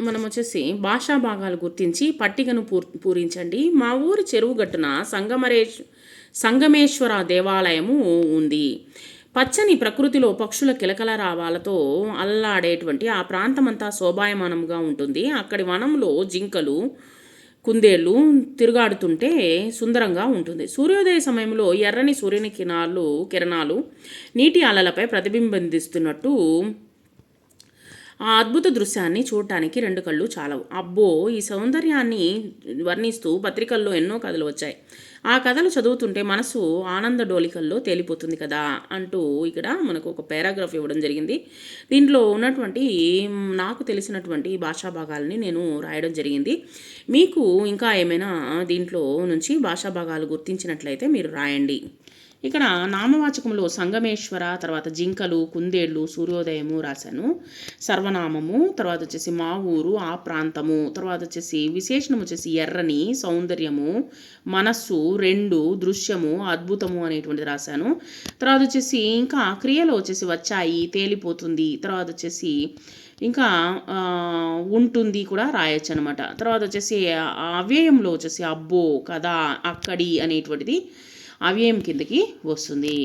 మనం వచ్చేసి భాషా భాగాలు గుర్తించి పట్టికను పూరించండి. మా ఊరి చెరువు గట్టున సంగమేశ్వర దేవాలయము ఉంది. పచ్చని ప్రకృతిలో పక్షుల కిలకల రావాలతో అల్లాడేటువంటి ఆ ప్రాంతమంతా శోభాయమానంగా ఉంటుంది. అక్కడి వనంలో జింకలు, కుందేళ్ళు తిరుగాడుతుంటే సుందరంగా ఉంటుంది. సూర్యోదయ సమయంలో ఎర్రని సూర్యుని కిరణాలు నీటి అలలపై ప్రతిబింబిస్తున్నట్టు ఆ అద్భుత దృశ్యాన్ని చూడటానికి 2 కళ్ళు చాలవు. అబ్బో, ఈ సౌందర్యాన్ని వర్ణిస్తూ పత్రికల్లో ఎన్నో కథలు వచ్చాయి. ఆ కథలు చదువుతుంటే మనసు ఆనంద డోలికల్లో తేలిపోతుంది కదా అంటూ ఇక్కడ మనకు ఒక పారాగ్రాఫ్ ఇవ్వడం జరిగింది. దీంట్లో ఉన్నటువంటి నాకు తెలిసినటువంటి భాషా భాగాలని నేను రాయడం జరిగింది. మీకు ఇంకా ఏమైనా దీంట్లో నుంచి భాషా భాగాలు గుర్తించినట్లయితే మీరు రాయండి. ఇక్కడ నామవాచకంలో సంగమేశ్వర, తర్వాత జింకలు, కుందేళ్ళు, సూర్యోదయము రాశాను. సర్వనామము, తర్వాత వచ్చేసి మా ఊరు, ఆ ప్రాంతము, తర్వాత వచ్చేసి విశేషణం వచ్చేసి ఎర్రని, సౌందర్యము, మనస్సు, 2, దృశ్యము, అద్భుతము అనేటువంటిది రాశాను. తర్వాత వచ్చేసి ఇంకా క్రియలో వచ్చేసి వచ్చాయి, తేలిపోతుంది, తర్వాత వచ్చేసి ఇంకా ఉంటుంది కూడా రాయొచ్చు అనమాట. తర్వాత వచ్చేసి అవ్యయంలో వచ్చేసి అబ్బో, కదా, అక్కడి అనేటువంటిది అవ్యయం కిందకి వస్తుంది.